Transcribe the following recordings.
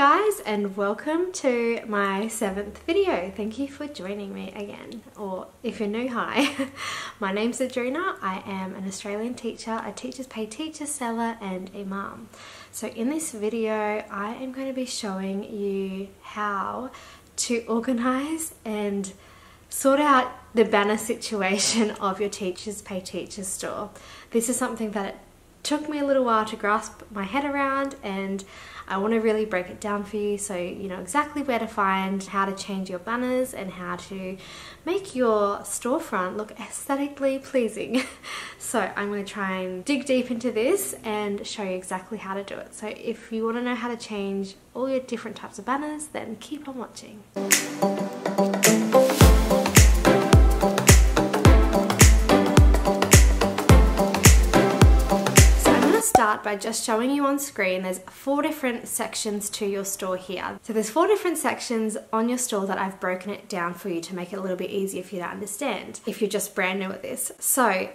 guys, and welcome to my 7th video. Thank you for joining me again, or if you're new, hi. My name's Adrina. I am an Australian teacher, a teacher's paid teacher, seller and a mum. So in this video I am going to be showing you how to organize and sort out the banner situation of your teacher's paid teacher store. This is something that took me a little while to grasp my head around, and I want to really break it down for you so you know exactly where to find, how to change your banners and how to make your storefront look aesthetically pleasing. So I'm going to try and dig deep into this and show you exactly how to do it. So if you want to know how to change all your different types of banners, then keep on watching. Start by just showing you on screen there's 4 different sections to your store here. So there's 4 different sections on your store that I've broken it down for you to make it a little bit easier for you to understand if you're just brand new at this. So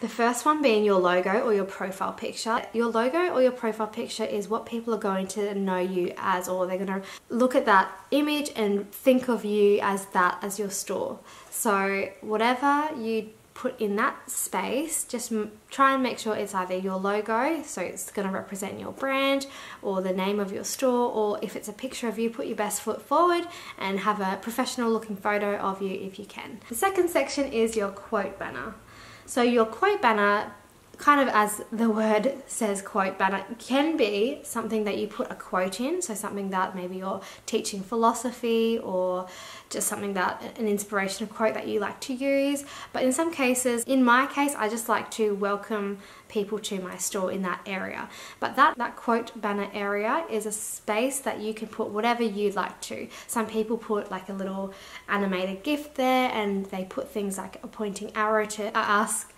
the first one being your logo or your profile picture. Your logo or your profile picture is what people are going to know you as, or they're going to look at that image and think of you as that as your store. So whatever you put in that space, just try and make sure it's either your logo, so it's going to represent your brand, or the name of your store, or if it's a picture of you, put your best foot forward and have a professional looking photo of you if you can. The second section is your quote banner. So your quote banner, kind of as the word says, quote banner, can be something that you put a quote in, so something that maybe you're teaching philosophy or just something that an inspirational quote that you like to use. But in some cases, in my case, I just like to welcome people to my store in that area. But that quote banner area is a space that you can put whatever you'd like to. Some people put like a little animated GIF there, and they put things like a pointing arrow to ask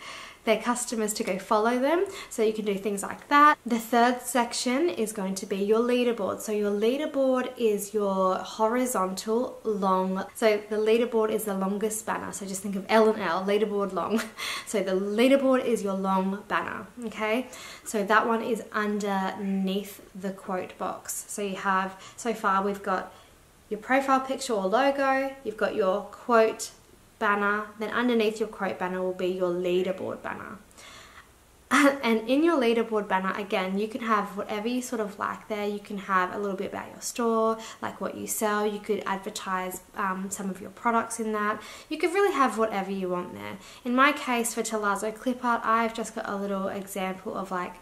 their customers to go follow them, so you can do things like that. The third section is going to be your leaderboard. So your leaderboard is your horizontal long, so the leaderboard is the longest banner, so just think of L and L, leaderboard long. So the leaderboard is your long banner, okay? So that one is underneath the quote box. So you have, so far we've got your profile picture or logo, you've got your quote banner, then underneath your quote banner will be your leaderboard banner. And in your leaderboard banner, again, you can have whatever you sort of like there. You can have a little bit about your store, like what you sell. You could advertise some of your products in that. You could really have whatever you want there. In my case, for Terrazzo Clip Art, I've just got a little example of like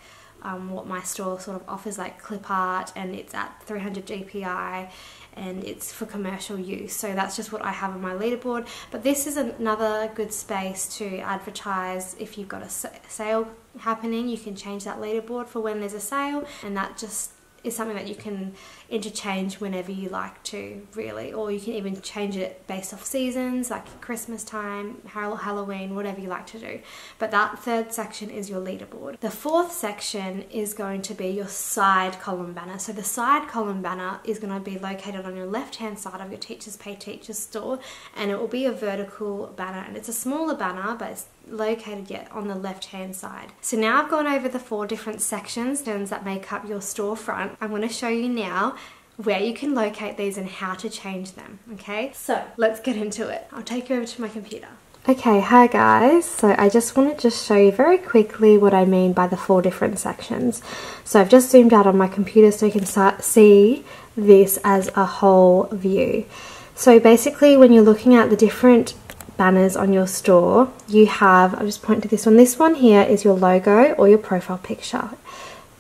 what my store sort of offers, like clip art, and it's at 300 DPI. And it's for commercial use, so that's just what I have on my leaderboard. But this is another good space to advertise. If you've got a sale happening, you can change that leaderboard for when there's a sale, and that just is something that you can interchange whenever you like to, really. Or you can even change it based off seasons, like Christmas time, Halloween, whatever you like to do. But that third section is your leaderboard. The fourth section is going to be your side column banner. So the side column banner is going to be located on your left hand side of your teacher's paid teachers store, and it will be a vertical banner, and it's a smaller banner, but it's located yet on the left hand side. So now I've gone over the 4 different sections that make up your storefront. I'm going to show you now where you can locate these and how to change them, okay? So let's get into it. I'll take you over to my computer. Okay, hi guys. So I just want to show you very quickly what I mean by the 4 different sections. So I've just zoomed out on my computer so you can see this as a whole view. So basically, when you're looking at the different banners on your store, you have, I'll just point to this one. This one here is your logo or your profile picture.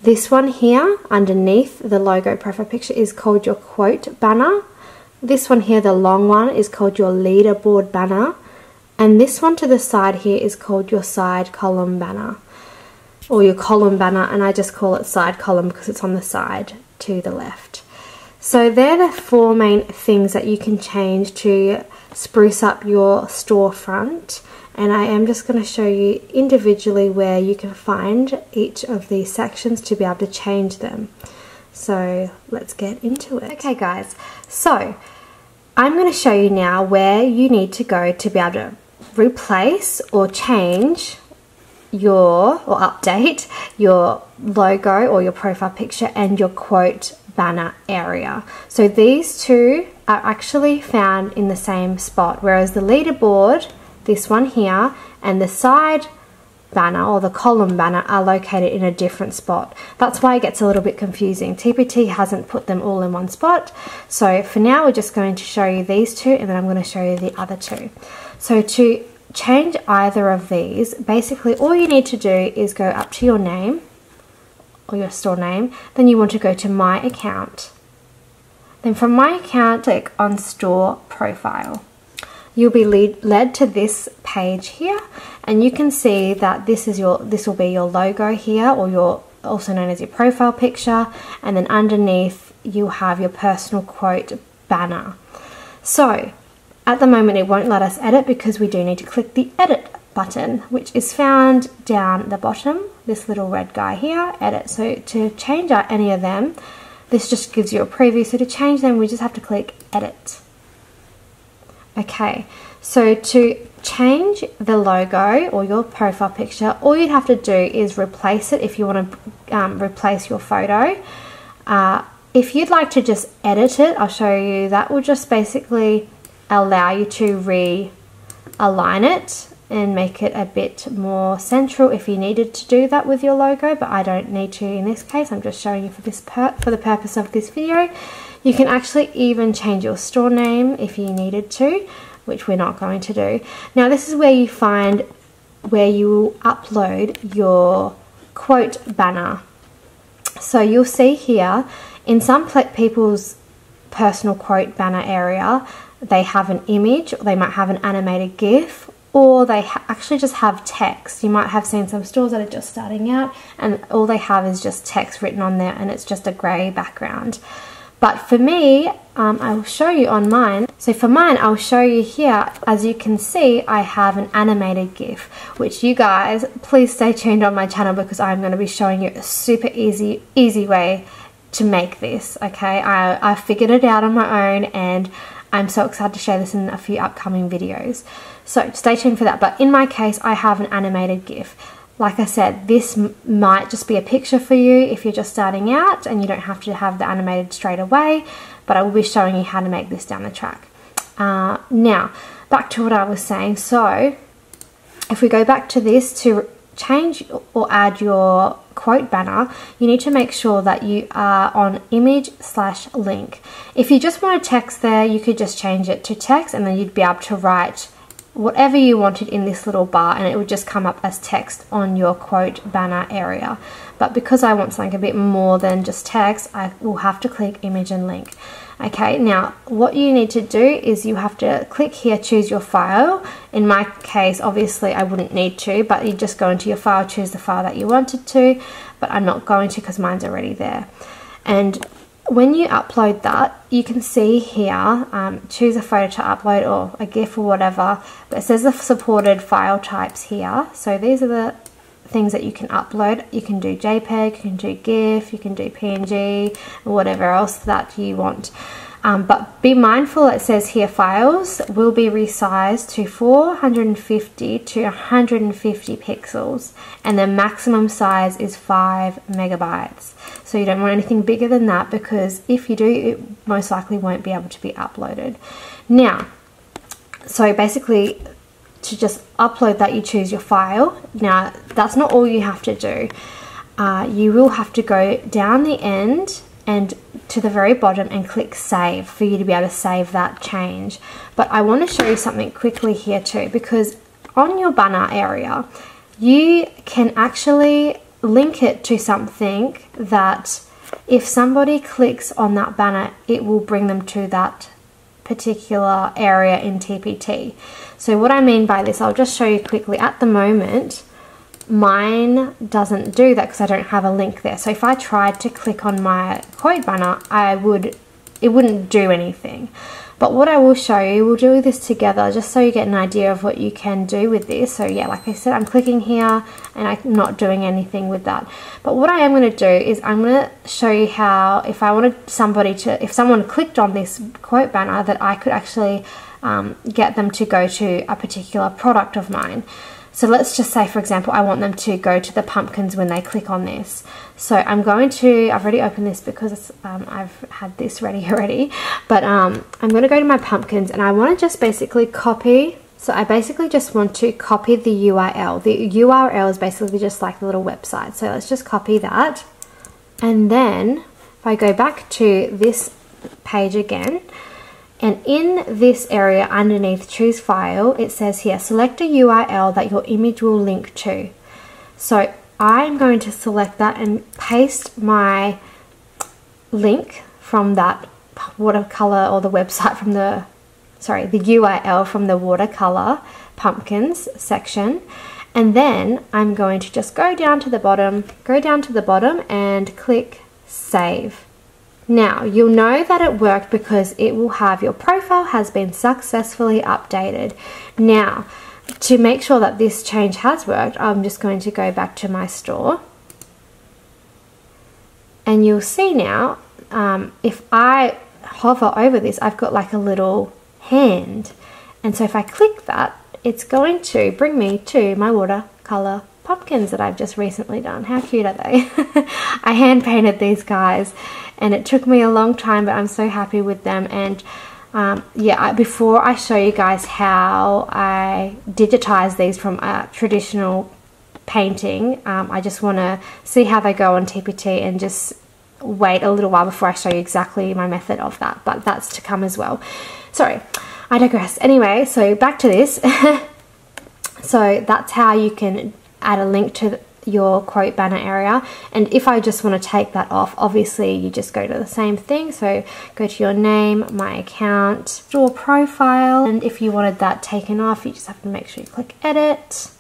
This one here underneath the logo profile picture is called your quote banner. This one here, the long one, is called your leaderboard banner. And this one to the side here is called your side column banner, or your column banner, and I just call it side column because it's on the side to the left. So they're the 4 main things that you can change to spruce up your storefront, and I am just going to show you individually where you can find each of these sections to be able to change them. So let's get into it. Okay guys, so I'm going to show you now where you need to go to be able to replace or change your, or update your logo or your profile picture and your quote banner area. So these two are actually found in the same spot, whereas the leaderboard, this one here, and the side banner or the column banner are located in a different spot. That's why it gets a little bit confusing. TPT hasn't put them all in one spot. So for now, we're just going to show you these two, and then I'm going to show you the other two. So to change either of these, basically all you need to do is go up to your name or your store name, then you want to go to my account. Then from my account, click on store profile. You'll be led to this page here, and you can see that this will be your logo here, or your, also known as your profile picture, and then underneath you have your personal quote banner. So at the moment it won't let us edit because we do need to click the edit button, which is found down the bottom, this little red guy here, edit. So to change out any of them, this just gives you a preview. So to change them, we just have to click edit. Okay, so to change the logo or your profile picture, all you'd have to do is replace it if you want to replace your photo. If you'd like to just edit it, I'll show you. That will just basically allow you to realign it and make it a bit more central if you needed to do that with your logo, but I don't need to in this case. I'm just showing you for the purpose of this video. You can actually even change your store name if you needed to, which we're not going to do. Now this is where you find where you upload your quote banner. So you'll see here in some people's personal quote banner area, they have an image, or they might have an animated GIF, or they actually just have text. You might have seen some stores that are just starting out and all they have is just text written on there, and it's just a grey background. But for me, I will show you on mine. So for mine, I'll show you here. As you can see, I have an animated GIF, which you guys, please stay tuned on my channel because I'm going to be showing you a super easy way to make this, okay? I figured it out on my own, and I'm so excited to share this in a few upcoming videos. So stay tuned for that. But in my case, I have an animated GIF. Like I said, this might just be a picture for you if you're just starting out and you don't have to have the animated straight away, but I will be showing you how to make this down the track. Now, back to what I was saying. So if we go back to this, to change or add your quote banner, you need to make sure that you are on image/link. If you just want to text there, you could just change it to text, and then you'd be able to write whatever you wanted in this little bar, and it would just come up as text on your quote banner area. But because I want something a bit more than just text, I will have to click image and link. Okay, now what you need to do is you have to click here, choose your file. In my case, obviously I wouldn't need to, but you just go into your file, choose the file that you wanted to, but I'm not going to because mine's already there. And when you upload that, you can see here, choose a photo to upload or a GIF or whatever, but it says the supported file types here. So these are the things that you can upload. You can do JPEG, you can do GIF, you can do PNG, or whatever else that you want. But be mindful, it says here files will be resized to 450 to 150 pixels, and the maximum size is 5 megabytes. So you don't want anything bigger than that, because if you do, it most likely won't be able to be uploaded. Now, so basically, to just upload that, you choose your file. Now, that's not all you have to do. You will have to go down the end and to the very bottom and click save for you to be able to save that change. But I want to show you something quickly here too, because on your banner area, you can actually link it to something that if somebody clicks on that banner, it will bring them to that particular area in TPT. So what I mean by this, I'll just show you quickly. At the moment, mine doesn't do that because I don't have a link there. So if I tried to click on my quote banner, it wouldn't do anything. But what I will show you, we'll do this together just so you get an idea of what you can do with this. So yeah, like I said, I'm clicking here and I'm not doing anything with that. But what I am going to do is I'm going to show you how, if I wanted somebody to, if someone clicked on this quote banner, that I could actually get them to go to a particular product of mine. So let's just say, for example, I want them to go to the pumpkins when they click on this. So I'm going to, I've already opened this because I've had this ready already, but I'm going to go to my pumpkins and I want to just basically copy. So I basically just want to copy the URL. The URL is basically just like the little website. So let's just copy that. And then if I go back to this page again, and in this area underneath choose file, it says here, select a URL that your image will link to. So I'm going to select that and paste my link from that watercolor, or the website from the, sorry, the URL from the watercolor pumpkins section. And then I'm going to just go down to the bottom and click save. Now, you'll know that it worked because it will have your profile has been successfully updated. Now, to make sure that this change has worked, I'm just going to go back to my store. And you'll see now, if I hover over this, I've got like a little hand. And so if I click that, it's going to bring me to my watercolor pumpkins that I've just recently done. How cute are they? I hand painted these guys and it took me a long time, but I'm so happy with them. And yeah, before I show you guys how I digitize these from a traditional painting, I just want to see how they go on TPT and just wait a little while before I show you exactly my method of that, but that's to come as well. Sorry, I digress. Anyway, so back to this. So that's how you can add a link to your quote banner area. And if I just want to take that off, obviously you just go to the same thing. So go to your name, my account, store profile, and if you wanted that taken off, you just have to make sure you click edit.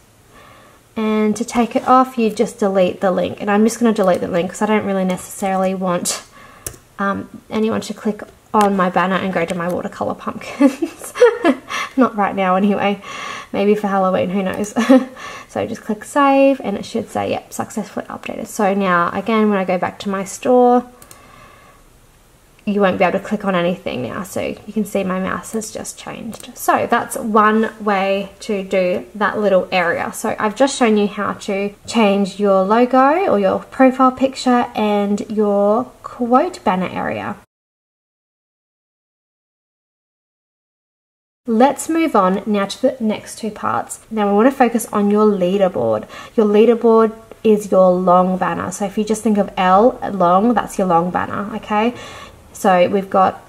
And to take it off, you just delete the link. And I'm just going to delete the link because I don't really necessarily want anyone to click on my banner and go to my watercolor pumpkins. Not right now anyway. Maybe for Halloween, who knows. So just click save and it should say, yep, successfully updated. So now again, when I go back to my store, you won't be able to click on anything now. So you can see my mouse has just changed. So that's one way to do that little area. So I've just shown you how to change your logo or your profile picture and your quote banner area. Let's move on now to the next two parts. Now we want to focus on your leaderboard. Your leaderboard is your long banner. So if you just think of L, long, that's your long banner, okay? So we've got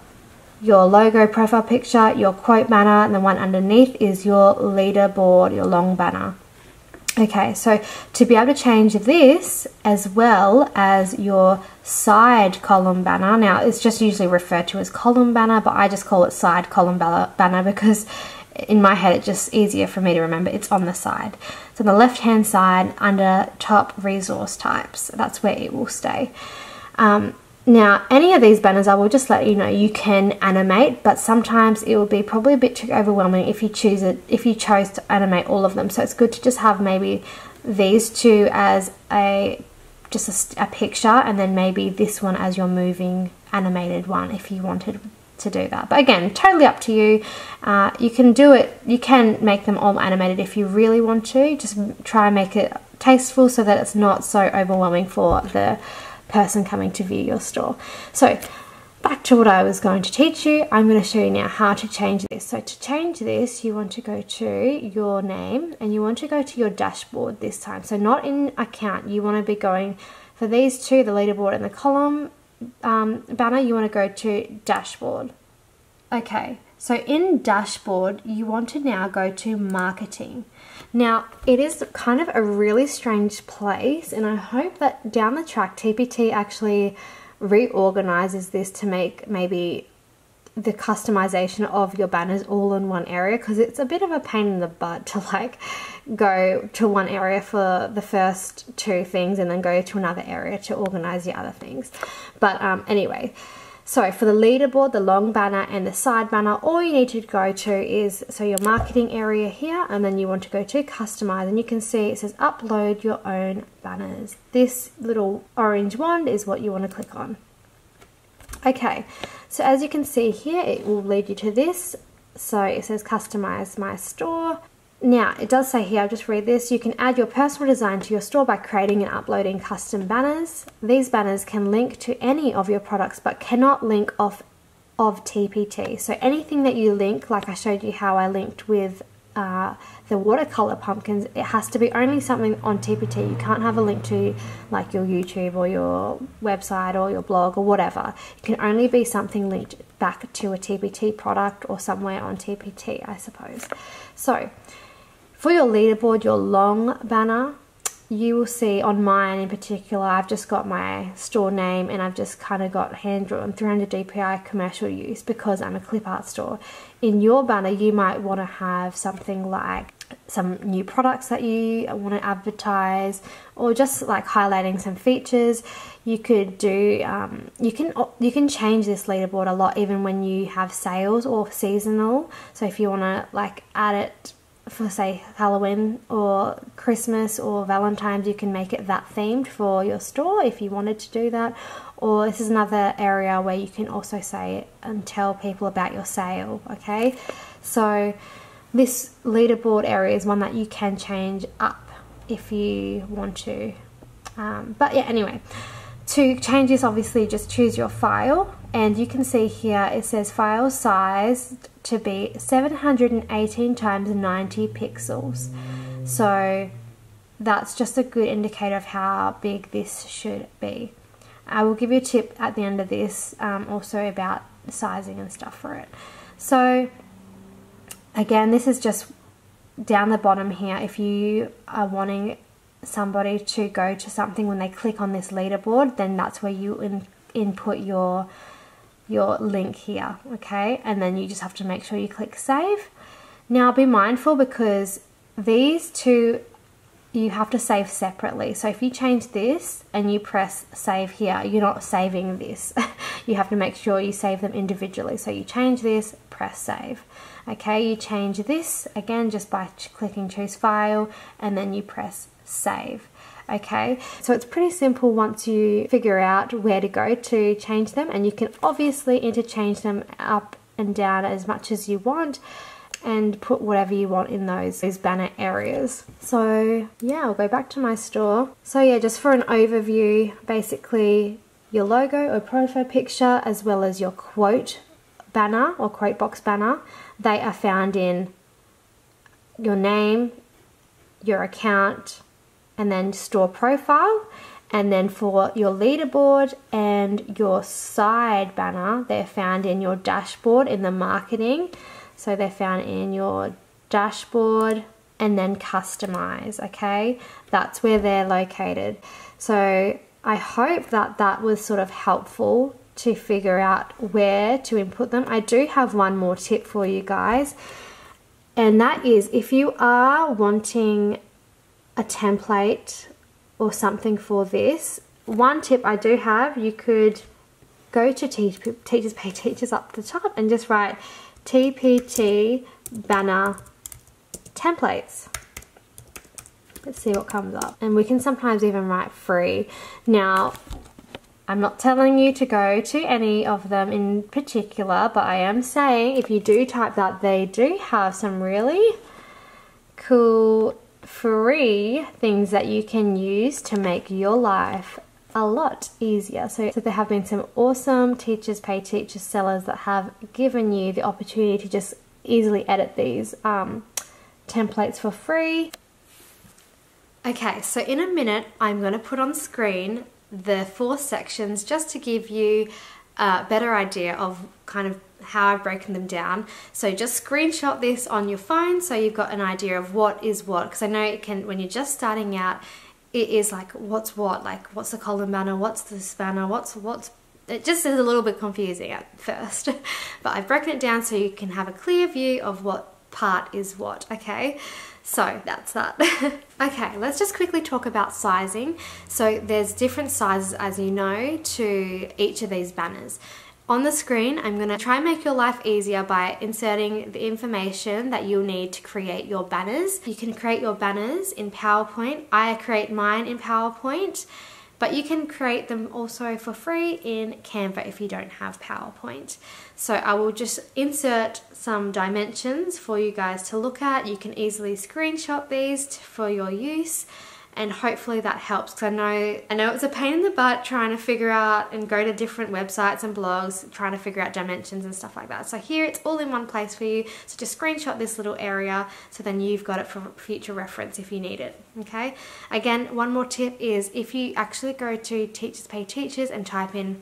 your logo profile picture, your quote banner, and the one underneath is your leaderboard, your long banner. Okay, so to be able to change this as well as your side column banner, now it's just usually referred to as column banner, but I just call it side column banner because in my head it's just easier for me to remember. It's on the side. So on the left hand side under top resource types, that's where it will stay. Now, any of these banners, I will just let you know, you can animate, but sometimes it will be probably a bit too overwhelming if you chose to animate all of them. So it's good to just have maybe these two as just a picture, and then maybe this one as your moving animated one if you wanted to do that. But again, totally up to you. You can do it. You can make them all animated if you really want to. Just try and make it tasteful so that it's not so overwhelming for the person coming to view your store. So back to what I was going to teach you, I'm going to show you now how to change this. So to change this, you want to go to your name and you want to go to your dashboard this time. So not in account, you want to be going for these two, the leaderboard and the column banner, you want to go to dashboard. Okay, so in dashboard, you want to now go to marketing. Now, it is kind of a really strange place, and I hope that down the track, TPT actually reorganizes this to make maybe the customization of your banners all in one area, because it's a bit of a pain in the butt to like go to one area for the first two things and then go to another area to organize the other things. But anyway, so for the leaderboard, the long banner and the side banner, all you need to go to is, so your marketing area here, and then you want to go to customize, and you can see it says upload your own banners. This little orange wand is what you want to click on. Okay, so as you can see here, it will lead you to this. So it says customize my store. Now, it does say here, I'll just read this, you can add your personal design to your store by creating and uploading custom banners. These banners can link to any of your products but cannot link off of TPT. So anything that you link, like I showed you how I linked with the watercolor pumpkins, it has to be only something on TPT. You can't have a link to like your YouTube or your website or your blog or whatever. It can only be something linked back to a TPT product or somewhere on TPT, I suppose. So for your leaderboard, your long banner, you will see on mine in particular, I've just got my store name and I've just kind of got hand-drawn 300 DPI commercial use because I'm a clip art store. In your banner, you might want to have something like some new products that you want to advertise, or just like highlighting some features. You could do, you can change this leaderboard a lot even when you have sales or seasonal. So if you want to like add it for say Halloween or Christmas or Valentine's, you can make it that themed for your store if you wanted to do that. Or this is another area where you can also say and tell people about your sale. Okay, so this leaderboard area is one that you can change up if you want to, but yeah, anyway, to change this, obviously just choose your file, and you can see here it says file size to be 718 times 90 pixels. So that's just a good indicator of how big this should be. I will give you a tip at the end of this also about sizing and stuff for it. So again, this is just down the bottom here. If you are wanting somebody to go to something when they click on this leaderboard, then that's where you input your link here, okay? And then you just have to make sure you click save. Now be mindful because these two you have to save separately. So if you change this and you press save here, you're not saving this. You have to make sure you save them individually. So you change this, press save. Okay, you change this again just by clicking choose file and then you press save. Okay, so it's pretty simple once you figure out where to go to change them, and you can obviously interchange them up and down as much as you want and put whatever you want in those banner areas. So yeah, I'll go back to my store. So yeah, just for an overview, basically your logo or profile picture as well as your quote banner or quote box banner, they are found in your name, your account, and then store profile. And then for your leaderboard and your side banner, they're found in your dashboard in the marketing. So they're found in your dashboard and then customize, okay? That's where they're located. So I hope that that was sort of helpful to figure out where to input them. I do have one more tip for you guys, and that is if you are wanting a template or something for this, one tip I do have, you could go to Teachers Pay Teachers up the top and just write TPT banner templates. Let's see what comes up. And we can sometimes even write free. Now, I'm not telling you to go to any of them in particular, but I am saying if you do type that, they do have some really cool free things that you can use to make your life a lot easier. So there have been some awesome Teachers Pay Teachers sellers that have given you the opportunity to just easily edit these templates for free. Okay, so in a minute I'm going to put on screen the 4 sections just to give you a better idea of kind of how I've broken them down. So just screenshot this on your phone so you've got an idea of what is what, because I know it can, when you're just starting out, it is like what's what, like what's the column banner, what's this banner, what's it just is a little bit confusing at first. But I've broken it down so you can have a clear view of what part is what, okay? So that's that. Okay, let's just quickly talk about sizing. So there's different sizes, as you know, to each of these banners. On the screen, I'm going to try and make your life easier by inserting the information that you'll need to create your banners. You can create your banners in PowerPoint. I create mine in PowerPoint. but you can create them also for free in Canva if you don't have PowerPoint. So I will just insert some dimensions for you guys to look at. You can easily screenshot these for your use, and hopefully that helps, because I know it's a pain in the butt trying to figure out and go to different websites and blogs trying to figure out dimensions and stuff like that. So here it's all in one place for you. So just screenshot this little area so then you've got it for future reference if you need it. Okay. Again, one more tip is if you actually go to Teachers Pay Teachers and type in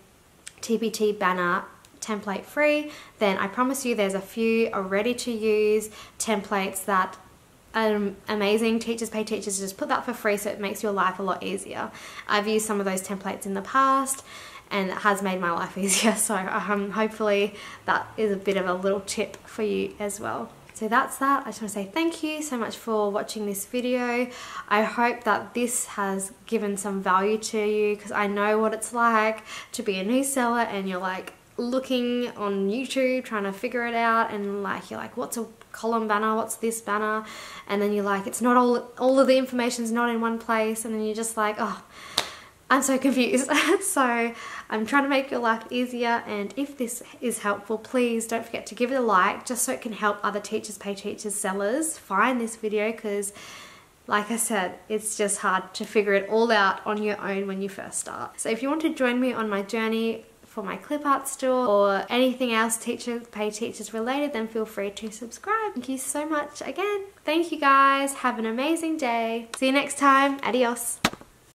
TPT banner template free, then I promise you there's a few ready to use templates that amazing. Teachers Pay Teachers, just put that for free so it makes your life a lot easier. I've used some of those templates in the past and it has made my life easier, so hopefully that is a bit of a little tip for you as well. So that's that. I just want to say thank you so much for watching this video. I hope that this has given some value to you, because I know what it's like to be a new seller and you're like looking on YouTube trying to figure it out, and like you're like, what's a column banner, what's this banner, and then you're like, it's not all of the information's not in one place, and then you're just like, oh, I'm so confused. So I'm trying to make your life easier, and if this is helpful, please don't forget to give it a like, just so it can help other Teachers Pay Teachers sellers find this video, because like I said, it's just hard to figure it all out on your own when you first start. So if you want to join me on my journey for my clip art store or anything else Teachers Pay Teachers related, then feel free to subscribe. Thank you so much again. Thank you guys. Have an amazing day. See you next time. Adios.